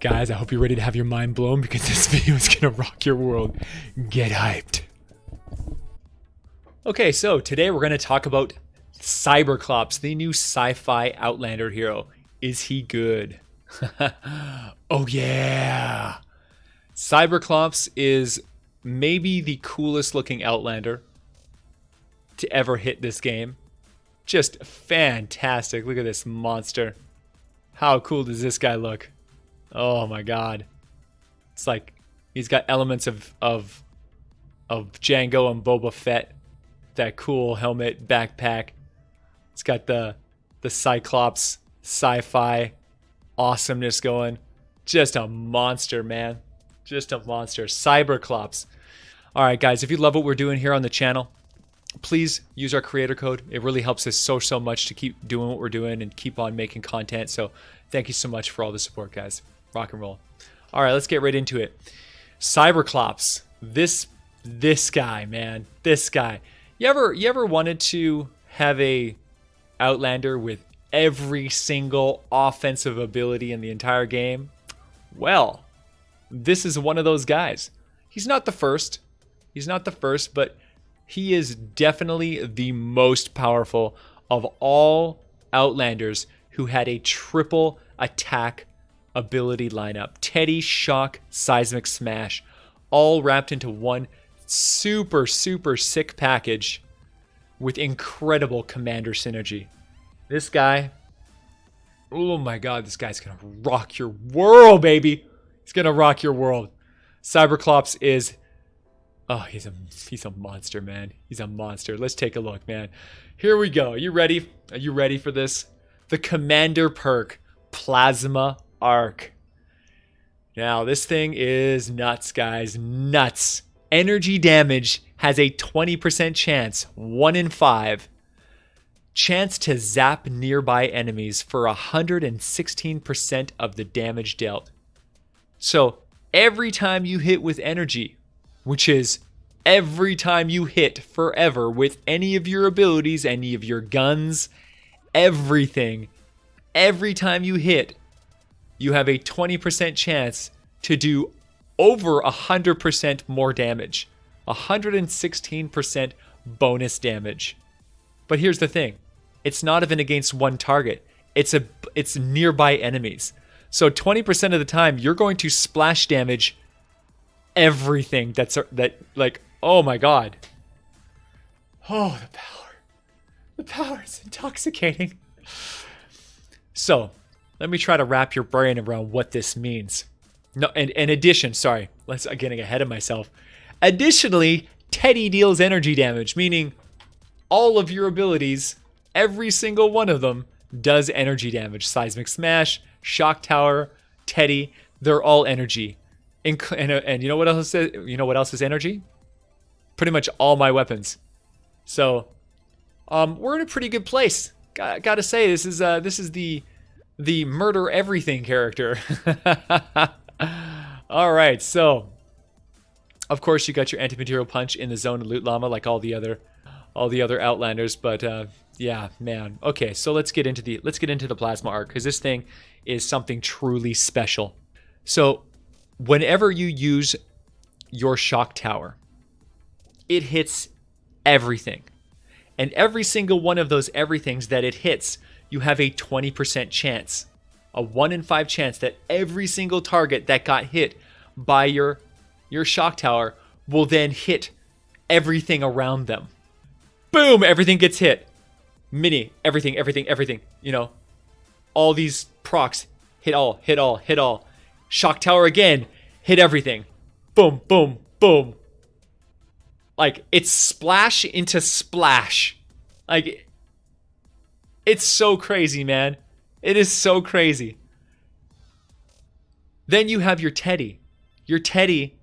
Guys, I hope you're ready to have your mind blown because this video is gonna rock your world. Get hyped. Okay, so today we're gonna talk about Cyberclops, the new sci-fi Outlander hero. Is he good? Oh yeah! Cyberclops is maybe the coolest looking Outlander to ever hit this game. Just fantastic. Look at this monster. How cool does this guy look? Oh my god. It's like he's got elements of Django and Boba Fett. That cool helmet, backpack. It's got the Cyclops sci-fi awesomeness going. Just a monster, man. Just a monster. Cyberclops. Alright guys, if you love what we're doing here on the channel, please use our creator code. It really helps us so much to keep doing what we're doing and keep on making content. So thank you so much for all the support, guys. Rock and roll. Alright, let's get right into it. Cyberclops. This guy, man. This guy. You ever wanted to have a Outlander with every single offensive ability in the entire game? Well, this is one of those guys. He's not the first. He's not the first, but he is definitely the most powerful of all Outlanders who had a triple attack ability lineup. Teddy, Shock, Seismic Smash, all wrapped into one super sick package with incredible commander synergy. This guy, oh my god, this guy's gonna rock your world, baby. He's gonna rock your world. Cyberclops is, oh, he's a monster, man. He's a monster. Let's take a look, man. Here we go. You ready? Are you ready for this? The commander perk, Plasma Arc. Now, this thing is nuts, guys. Nuts. Energy damage has a 20% chance, 1 in 5, chance to zap nearby enemies for 116% of the damage dealt. So every time you hit with energy, which is every time you hit forever with any of your abilities, any of your guns, everything, every time you hit, you have a 20% chance to do over 100% more damage. 116% bonus damage. But here's the thing. It's not even against one target. It's nearby enemies. So 20% of the time you're going to splash damage everything that like, oh my god. Oh, the power. The power is intoxicating. So, let me try to wrap your brain around what this means. No, and in addition, sorry, I'm getting ahead of myself. Additionally, Teddy deals energy damage, meaning all of your abilities, every single one of them, does energy damage. Seismic Smash, Shock Tower, Teddy, they're all energy. And you know what else is, is energy? Pretty much all my weapons. So, we're in a pretty good place. Gotta say, this is the murder everything character. All right, so of course you got your anti-material punch in the zone of Loot Llama like all the other Outlanders, but yeah, man. Okay, so let's get into the Plasma Arc because this thing is something truly special. So whenever you use your Shock Tower, it hits everything. And every single one of those everythings that it hits, you have a 20% chance. A 1 in 5 chance that every single target that got hit by your Shock Tower will then hit everything around them. Boom! Everything gets hit. Mini, everything. You know, all these procs hit all. Shock Tower again, hit everything. Boom, boom, boom. Like, it's splash into splash. Like, it's so crazy, man. It is so crazy. Then you have your Teddy. Your Teddy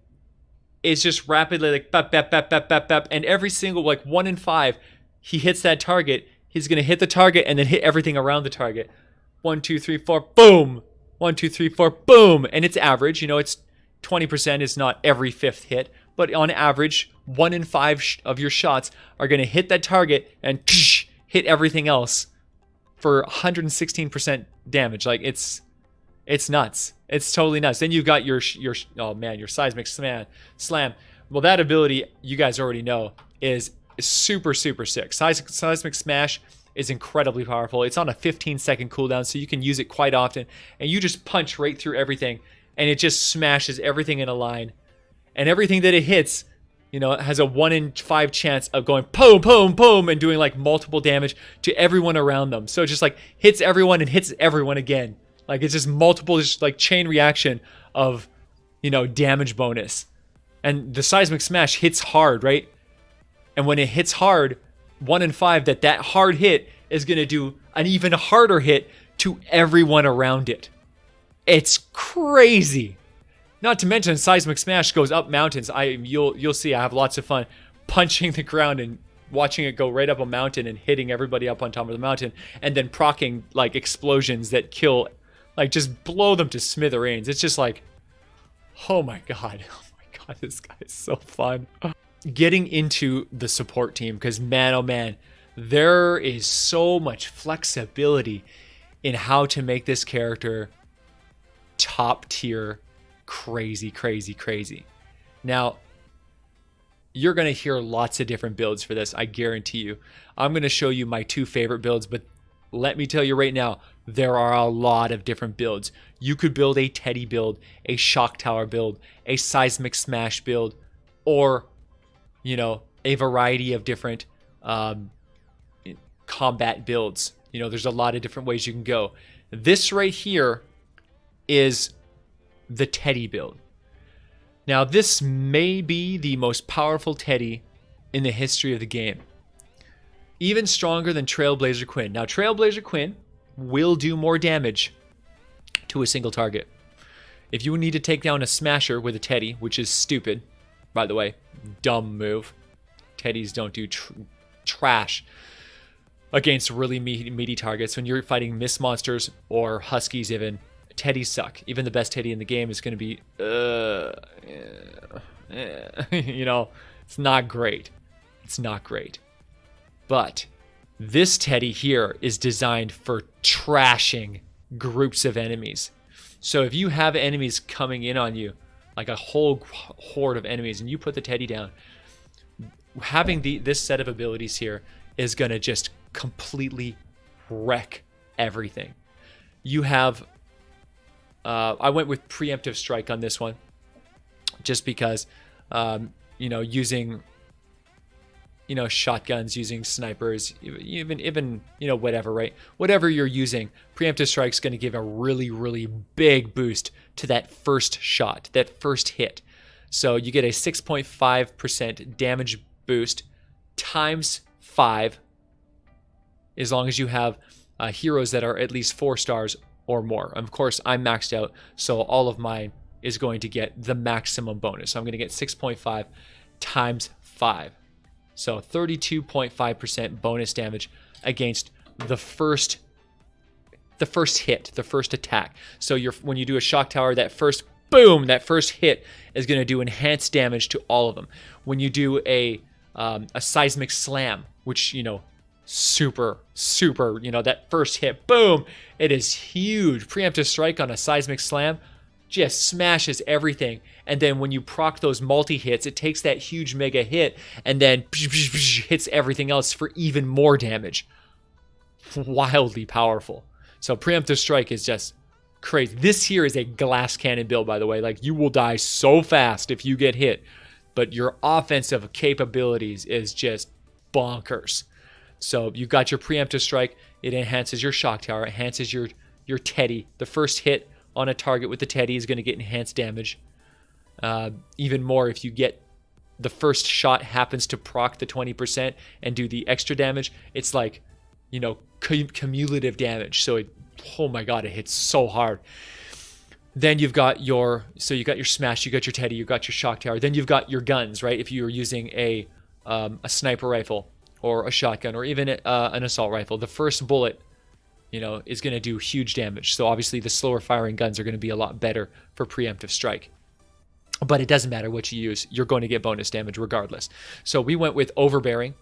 is just rapidly like bap, bap, bap, bap, bap, bap. And every single, like 1 in 5, he hits that target. He's going to hit the target and then hit everything around the target. 1, 2, 3, 4, boom. 1, 2, 3, 4, boom. And it's average. You know, it's 20% is not every 5th hit. But on average, 1 in 5 of your shots are going to hit that target and hit everything else for 116% damage. Like, it's It's nuts. It's totally nuts. Then you've got your oh man, your seismic slam. Well, that ability you guys already know is super sick. Seismic smash is incredibly powerful. It's on a 15-second cooldown, so you can use it quite often, and you just punch right through everything, and it just smashes everything in a line, and everything that it hits, you know, it has a 1 in 5 chance of going boom, and doing like multiple damage to everyone around them. So it just like hits everyone and hits everyone again. Like it's just multiple, just like chain reaction of, you know, damage bonus. And the seismic smash hits hard, right? And when it hits hard, 1 in 5, that hard hit is going to do an even harder hit to everyone around it. It's crazy. Not to mention, seismic smash goes up mountains. You'll see. I have lots of fun punching the ground and watching it go right up a mountain and hitting everybody up on top of the mountain, and then proccing like explosions that kill, like just blow them to smithereens. It's just like, oh my god, this guy is so fun. Getting into the support team, because man, oh man, there is so much flexibility in how to make this character top tier. Crazy. Now, you're going to hear lots of different builds for this, I guarantee you. I'm going to show you my 2 favorite builds, but let me tell you right now, there are a lot of different builds. You could build a Teddy build, a Shock Tower build, a Seismic Smash build, or, you know, a variety of different combat builds. You know, there's a lot of different ways you can go. This right here is the Teddy build. Now, this may be the most powerful Teddy in the history of the game. Even stronger than Trailblazer Quinn. Now, Trailblazer Quinn will do more damage to a single target. If you need to take down a Smasher with a Teddy, which is stupid, by the way, dumb move. Teddies don't do trash against really meaty targets. When you're fighting Mist Monsters or Huskies even, Teddies suck. Even the best Teddy in the game is going to be, you know, it's not great. It's not great. But this Teddy here is designed for trashing groups of enemies. So if you have enemies coming in on you, like a whole horde of enemies, and you put the Teddy down, having this set of abilities here is going to just completely wreck everything. You have I went with Preemptive Strike on this one, just because, you know, using, you know, shotguns, using snipers, even you know, whatever, right? Whatever you're using, Preemptive Strike's going to give a really big boost to that first shot, that first hit. So you get a 6.5% damage boost times 5, as long as you have heroes that are at least 4 stars or more. Of course, I'm maxed out, so all of mine is going to get the maximum bonus. So I'm going to get 6.5 times 5. So 32.5% bonus damage against the first hit, the first attack. So when you do a Shock Tower, that first boom, that first hit is going to do enhanced damage to all of them. When you do a Seismic Slam, which, you know, super, you know, that first hit, boom, it is huge. Preemptive Strike on a Seismic Slam just smashes everything. And then when you proc those multi-hits, it takes that huge mega hit and then hits everything else for even more damage. Wildly powerful. So Preemptive Strike is just crazy. This here is a glass cannon build, by the way. Like, you will die so fast if you get hit, but your offensive capabilities is just bonkers. So you've got your Preemptive Strike. It enhances your Shock Tower. It enhances your Teddy. The first hit on a target with the Teddy is going to get enhanced damage. Even more if you get the first shot happens to proc the 20% and do the extra damage. It's like, you know, cumulative damage. So oh my god, it hits so hard. Then you've got your Smash, you got your Teddy, you got your Shock Tower. Then you've got your guns, right? If you're using a sniper rifle or a shotgun or even an assault rifle, the first bullet, you know, is going to do huge damage. So obviously the slower firing guns are going to be a lot better for Preemptive Strike. But it doesn't matter what you use, you're going to get bonus damage regardless. So we went with Overbearing.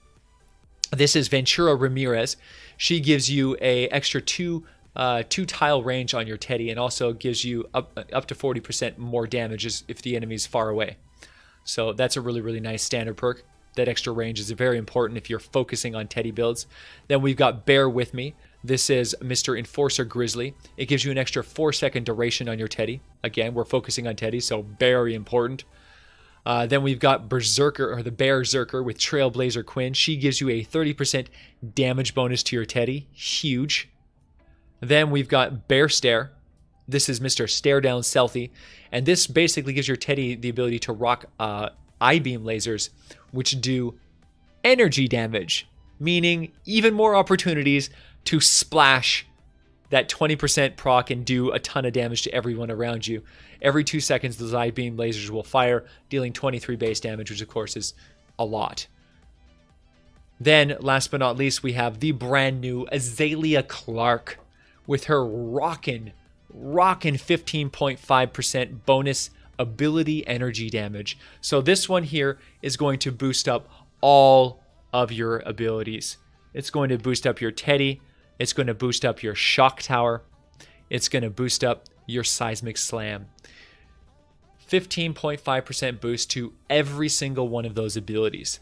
This is Ventura Ramirez. She gives you a extra 2 2 tile range on your Teddy, and also gives you up to 40% more damage if the enemy is far away. So that's a really, really nice standard perk. That extra range is very important if you're focusing on Teddy builds. Then we've got Bear With Me. This is Mr. Enforcer Grizzly. It gives you an extra 4-second duration on your Teddy. Again, we're focusing on Teddy, so very important. Then we've got Berserker, or the Berserker with Trailblazer Quinn. She gives you a 30% damage bonus to your Teddy. Huge. Then we've got Bear Stare. This is Mr. Stare Down Stealthy. And this basically gives your Teddy the ability to rock I-beam lasers, which do energy damage, meaning even more opportunities to splash that 20% proc and do a ton of damage to everyone around you. Every 2 seconds, those I-beam lasers will fire, dealing 23 base damage, which of course is a lot. Then, last but not least, we have the brand new Azalea Clark with her rockin' 15.5% bonus ability energy damage. So this one here is going to boost up all of your abilities. It's going to boost up your Teddy. It's going to boost up your Shock Tower. It's going to boost up your Seismic Slam. 15.5% boost to every single one of those abilities.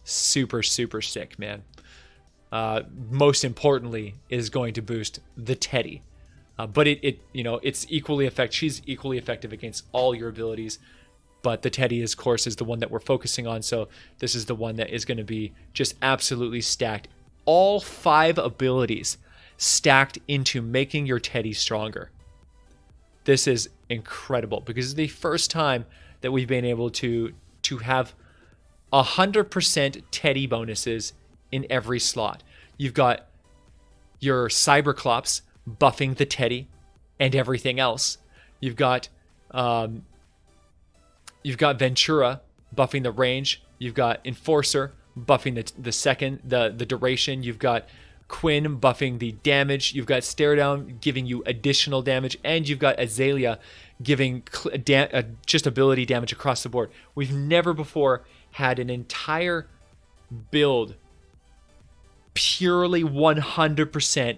Super, super sick, man. Most importantly, is going to boost the Teddy. But it's equally effective. She's equally effective against all your abilities. But the Teddy, of course, is the one that we're focusing on. So this is the one that is going to be just absolutely stacked. All 5 abilities stacked into making your Teddy stronger. This is incredible because it's the first time that we've been able to have 100% Teddy bonuses in every slot. You've got your Cyberclops buffing the Teddy and everything else. You've got Ventura buffing the range. You've got Enforcer buffing the duration. You've got Quinn buffing the damage. You've got Stare Down giving you additional damage, and you've got Azalea giving just ability damage across the board. We've never before had an entire build purely 100%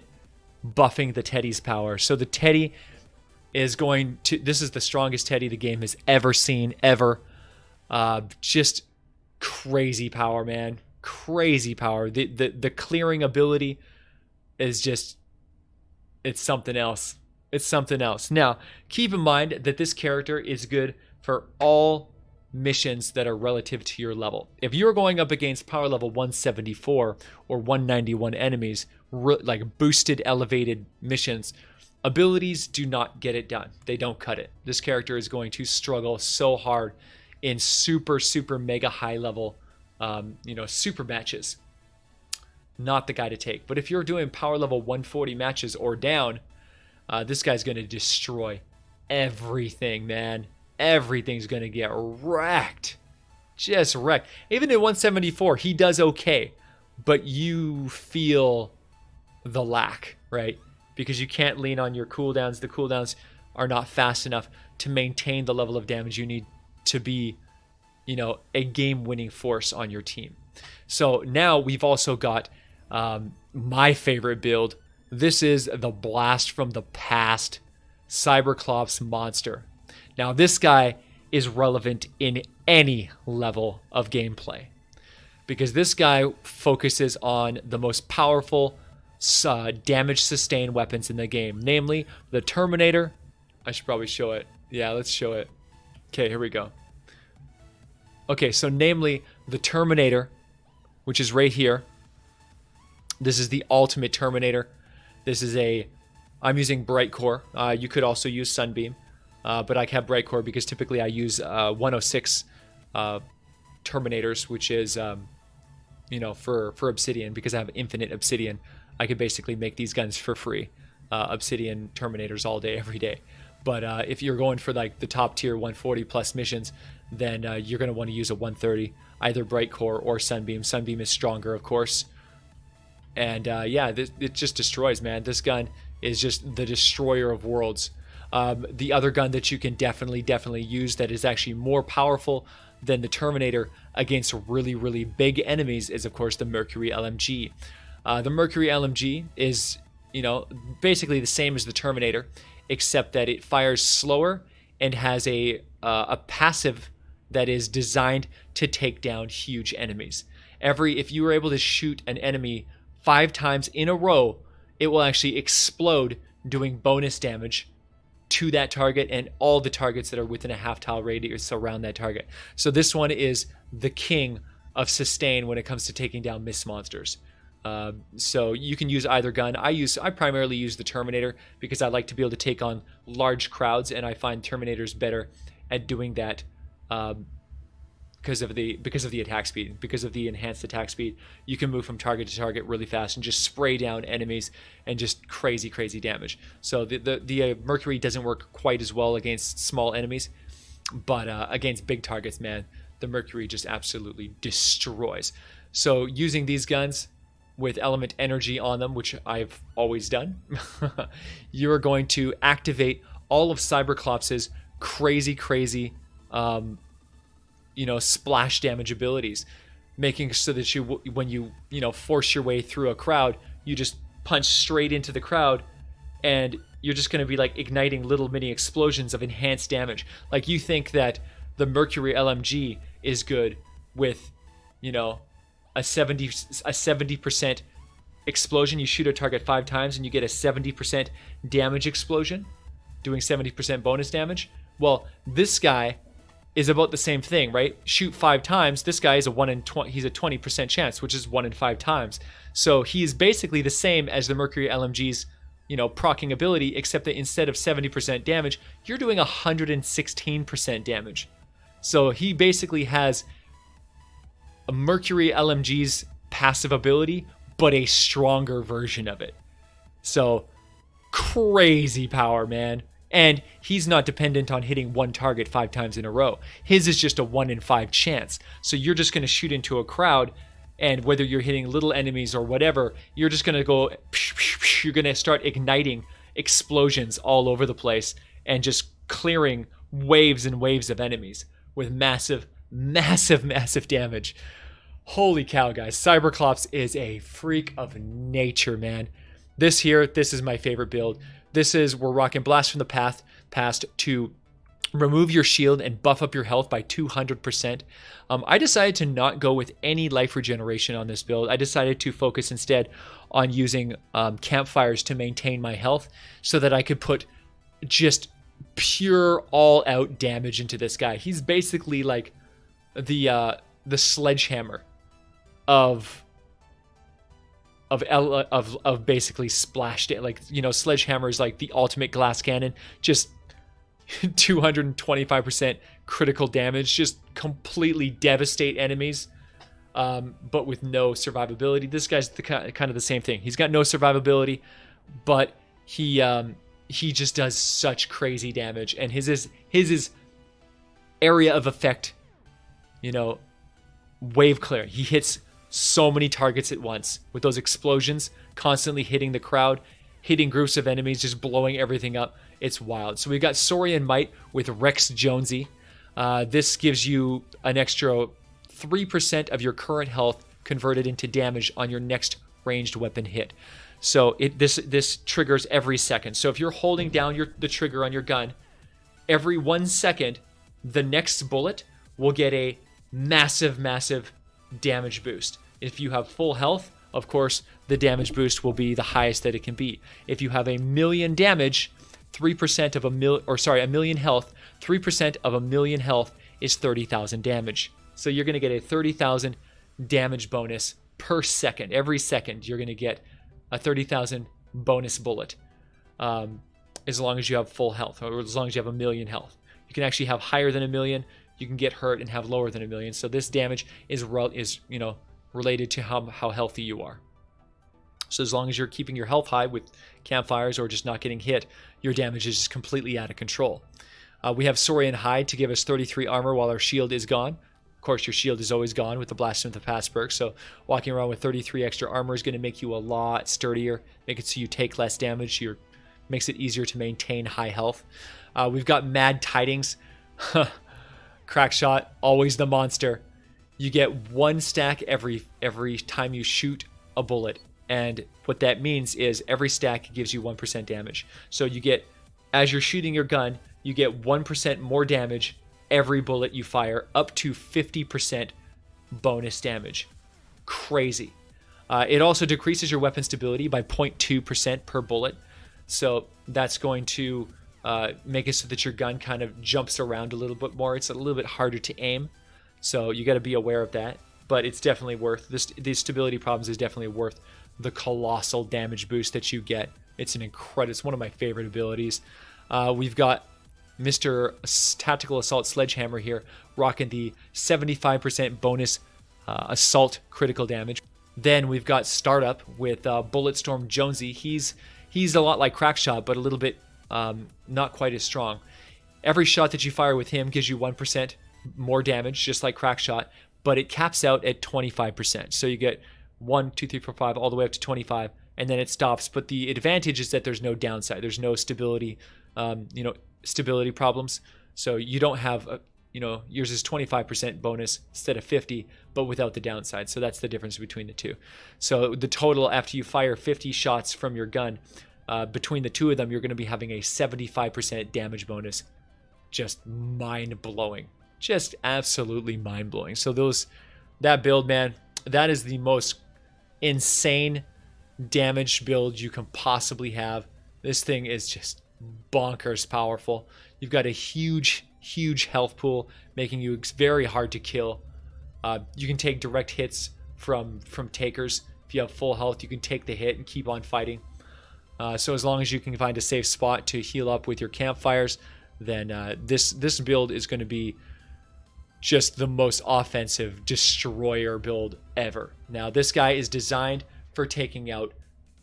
buffing the Teddy's power. So the Teddy is this is the strongest Teddy the game has ever seen, ever. Just crazy power, man. Crazy power. The clearing ability is just, it's something else. It's something else. Now, keep in mind that this character is good for all missions that are relative to your level. If you're going up against power level 174 or 191 enemies, like boosted, elevated missions, abilities do not get it done. They don't cut it. This character is going to struggle so hard in super, super mega high level, super matches. Not the guy to take. But if you're doing power level 140 matches or down, this guy's going to destroy everything, man. Everything's going to get wrecked. Just wrecked. Even at 174, he does okay. But you feel the lack, right? Because you can't lean on your cooldowns. The cooldowns are not fast enough to maintain the level of damage you need to be, a game-winning force on your team. So now we've also got my favorite build. This is the Blast from the Past Cyberclops monster. Now this guy is relevant in any level of gameplay because this guy focuses on the most powerful damage sustained weapons in the game, namely the Terminator. I should probably show it. Yeah, let's show it. Okay, here we go. Okay, so namely the Terminator, which is right here. This is the ultimate Terminator. This is I'm using Bright Core. You could also use Sunbeam, but I have Bright Core because typically I use 106 Terminators, which is, for Obsidian, because I have infinite Obsidian. I could basically make these guns for free. Obsidian Terminators all day, every day. But if you're going for like the top tier 140 plus missions, then you're going to want to use a 130, either Bright Core or Sunbeam. Sunbeam is stronger, of course. And it just destroys, man. This gun is just the destroyer of worlds. The other gun that you can definitely use that is actually more powerful than the Terminator against really, really big enemies is, of course, the Mercury LMG. The Mercury LMG is you know, basically the same as the Terminator, except that it fires slower and has a passive that is designed to take down huge enemies. If you were able to shoot an enemy 5 times in a row, it will actually explode, doing bonus damage to that target and all the targets that are within a half-tile radius around that target. So this one is the king of sustain when it comes to taking down mist monsters. So you can use either gun. I primarily use the Terminator because I like to be able to take on large crowds, and I find Terminators better at doing that because of the attack speed, because of the enhanced attack speed. You can move from target to target really fast and just spray down enemies and just crazy damage. So the Mercury doesn't work quite as well against small enemies, but against big targets, man, the Mercury just absolutely destroys. So using these guns with element energy on them, which I've always done, you are going to activate all of Cyberclops' crazy splash damage abilities, making so that when you force your way through a crowd, you just punch straight into the crowd, and you're just going to be like igniting little mini explosions of enhanced damage. Like, you think that the Mercury LMG is good with, a 70% explosion. You shoot a target 5 times and you get a 70% damage explosion, doing 70% bonus damage. Well, this guy is about the same thing, right? Shoot 5 times. This guy is he's a 20% chance, which is 1 in 5 times. So he is basically the same as the Mercury LMG's, proccing ability, except that instead of 70% damage, you're doing 116% damage. So he basically has a Mercury LMG's passive ability, but a stronger version of it. So crazy power, man. And he's not dependent on hitting one target 5 times in a row. His is just a 1 in 5 chance. So you're just going to shoot into a crowd, and whether you're hitting little enemies or whatever, you're just going to go, you're going to start igniting explosions all over the place and just clearing waves and waves of enemies with massive damage. Holy cow, guys. Cyberclops is a freak of nature, man. This is my favorite build. We're rocking Blast from the Past to remove your shield and buff up your health by 200%. I decided to not go with any life regeneration on this build. I decided to focus instead on using campfires to maintain my health so that I could put just pure all-out damage into this guy. He's basically like the sledgehammer of basically splashed it. Like, Sledgehammer is like the ultimate glass cannon, just 225% critical damage, just completely devastate enemies, but with no survivability. This guy's kind of the same thing. He's got no survivability, but he just does such crazy damage, and his is area of effect, wave clear. He hits so many targets at once with those explosions, constantly hitting the crowd, hitting groups of enemies, just blowing everything up. It's wild. So we've got Saurian Might with Rex Jonesy. This gives you an extra 3% of your current health converted into damage on your next ranged weapon hit. So this triggers every second. So if you're holding down the trigger on your gun, every 1 second, the next bullet will get a massive damage boost. If you have full health, of course, the damage boost will be the highest that it can be. If you have a million damage, 3% of a million health, 3% of a million health is 30,000 damage. So you're going to get a 30,000 damage bonus per second. Every second, you're going to get a 30,000 bonus bullet, as long as you have full health, or as long as you have a million health. You can actually have higher than a million. You can get hurt and have lower than a million. So this damage is related to how healthy you are. So as long as you're keeping your health high with campfires or just not getting hit, your damage is just completely out of control. We have Saurian Hide to give us 33 armor while our shield is gone. Of course, your shield is always gone with the Blast from the Past perk, so walking around with 33 extra armor is going to make you a lot sturdier, make it so you take less damage, makes it easier to maintain high health. We've got Mad Tidings. Crackshot, always the monster. You get 1 stack every time you shoot a bullet, And what that means is every stack gives you 1% damage. So you get, as you're shooting your gun, you get 1% more damage every bullet you fire, up to 50% bonus damage. Crazy. It also decreases your weapon stability by 0.2% per bullet. So that's going to make it so that your gun kind of jumps around a little bit more. It's a little bit harder to aim. So you got to be aware of that. But it's definitely worth this. These stability problems is definitely worth the colossal damage boost that you get. It's one of my favorite abilities. We've got Mr. Tactical Assault Sledgehammer here, rocking the 75% bonus assault critical damage. Then we've got Startup with Bulletstorm Jonesy. He's a lot like Crackshot, but a little bit not quite as strong. Every shot that you fire with him gives you 1% more damage, just like Crackshot, but it caps out at 25%. So you get 1, 2, 3, 4, 5, all the way up to 25, and then it stops. But the advantage is that there's no downside. There's no stability, stability problems. So you don't have, yours is 25% bonus instead of 50, but without the downside. So that's the difference between the two. So the total after you fire 50 shots from your gun, between the two of them, you're going to be having a 75% damage bonus. Just mind-blowing. Just absolutely mind-blowing. So that build, man, that is the most insane damage build you can possibly have. This thing is just bonkers powerful. You've got a huge health pool, making you very hard to kill. You can take direct hits from takers. If you have full health, you can take the hit and keep on fighting. So as long as you can find a safe spot to heal up with your campfires, then this build is going to be just the most offensive destroyer build ever. Now, this guy is designed for taking out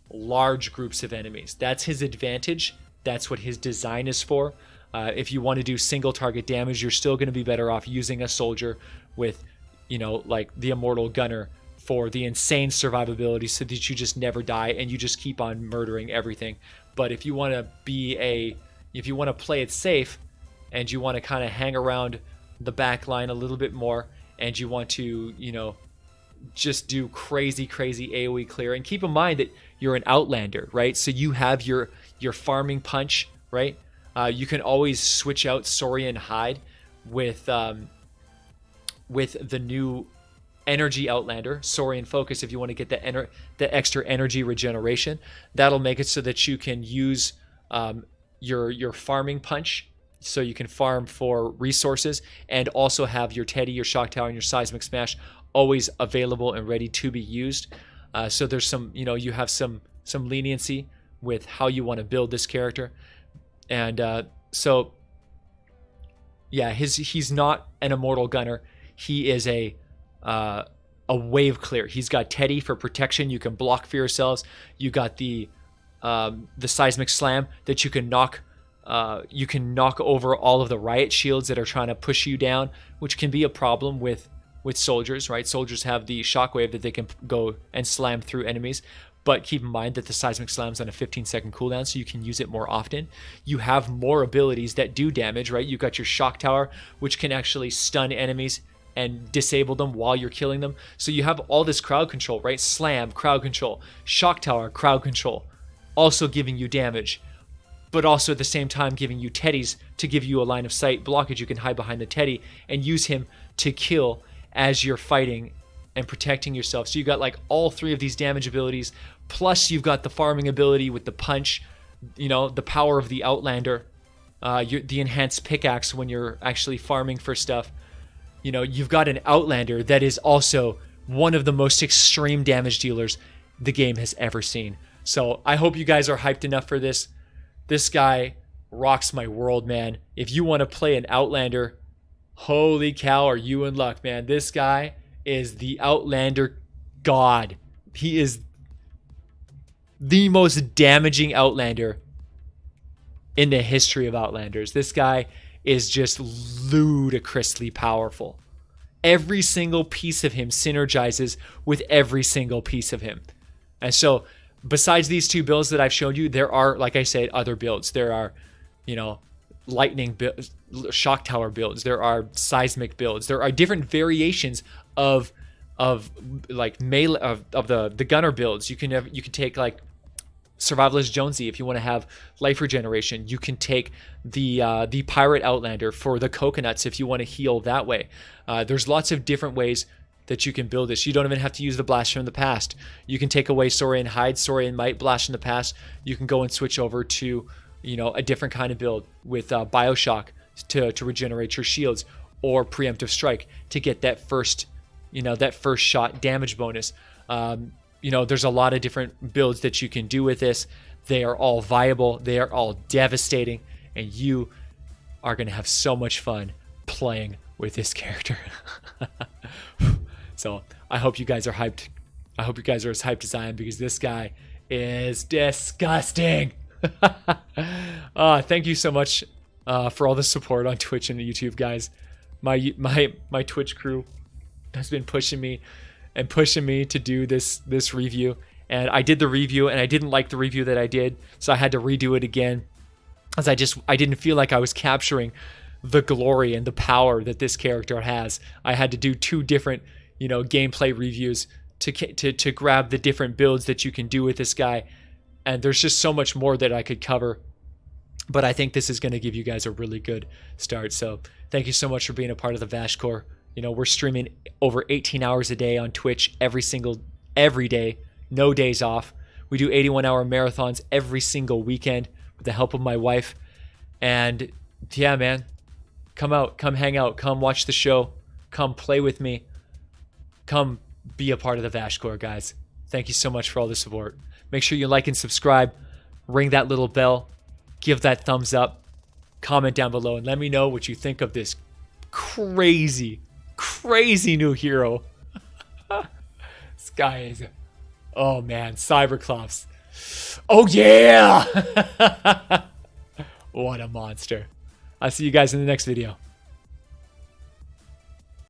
large groups of enemies. That's his advantage. That's what his design is for. If you want to do single target damage, you're still going to be better off using a soldier with, like the Immortal Gunner for the insane survivability so that you just never die and you just keep on murdering everything. But if you want to play it safe and you want to kind of hang around the back line a little bit more and you want to, just do crazy AoE clear, and keep in mind that you're an Outlander, right? So you have your farming punch, right? You can always switch out Saurian Hide with the new Energy Outlander, Saurian Focus, if you want to get the extra energy regeneration. That'll make it so that you can use your farming punch, so you can farm for resources, and also have your Teddy, your Shock Tower, and your Seismic Smash always available and ready to be used. So there's some, you have some leniency with how you want to build this character. And so, yeah, he's not an Immortal Gunner. He is a wave clear. He's got Teddy for protection. You can block for yourselves. You got the Seismic Slam that you can knock over all of the riot shields that are trying to push you down, which can be a problem with soldiers, right? Soldiers have the shockwave that they can go and slam through enemies. But keep in mind that the Seismic Slam's on a 15-second cooldown, so you can use it more often. You have more abilities that do damage, right? You've got your Shock Tower, which can actually stun enemies and disable them while you're killing them. So you have all this crowd control, right? Slam, crowd control. Shock Tower, crowd control. Also giving you damage, but also at the same time giving you Teddies to give you a line of sight blockage. You can hide behind the Teddy and use him to kill as you're fighting and protecting yourself. So you've got like all three of these damage abilities, plus you've got the farming ability with the punch, the power of the Outlander, the enhanced pickaxe when you're actually farming for stuff. You've got an Outlander that is also one of the most extreme damage dealers the game has ever seen. So I hope you guys are hyped enough for this. This guy rocks my world, man. If you want to play an Outlander, holy cow, are you in luck, man. This guy is the Outlander god. He is the most damaging Outlander in the history of Outlanders. This guy is just ludicrously powerful. Every single piece of him synergizes with every single piece of him. And so, besides these two builds that I've shown you, there are, like I said, other builds. There are, lightning Shock Tower builds. There are seismic builds. There are different variations of like melee of the gunner builds. You can take like Survivalist Jonesy if you want to have life regeneration. You can take the Pirate Outlander for the coconuts if you want to heal that way. There's lots of different ways that you can build this. You don't even have to use the Blast from the Past. You can take away Saurian Hide, Saurian Might, Blast from the Past. You can go and switch over to, you know, a different kind of build with Bioshock to regenerate your shields, or Preemptive Strike to get that first, you know, that first shot damage bonus. You know, there's a lot of different builds that you can do with this. They are all viable. They are all devastating. And you are going to have so much fun playing with this character. So I hope you guys are hyped. I hope you guys are as hyped as I am, because this guy is disgusting. Thank you so much for all the support on Twitch and YouTube, guys. My Twitch crew has been pushing me to do this review, and I did the review and I didn't like the review that I did, so I had to redo it again, as I didn't feel like I was capturing the glory and the power that this character has. I had to do 2 different, you know, gameplay reviews to grab the different builds that you can do with this guy, and there's just so much more that I could cover, but I think this is going to give you guys a really good start. So thank you so much for being a part of the VASH Core. You know, we're streaming over 18 hours a day on Twitch every day, no days off. We do 81-hour marathons every single weekend with the help of my wife. And yeah, man, come out, come hang out, come watch the show, come play with me, come be a part of the VASH Core, guys. Thank you so much for all the support. Make sure you like and subscribe, ring that little bell, give that thumbs up, comment down below, and let me know what you think of this crazy new hero. This guy is, oh man, Cyberclops. Oh yeah. What a monster. I'll see you guys in the next video.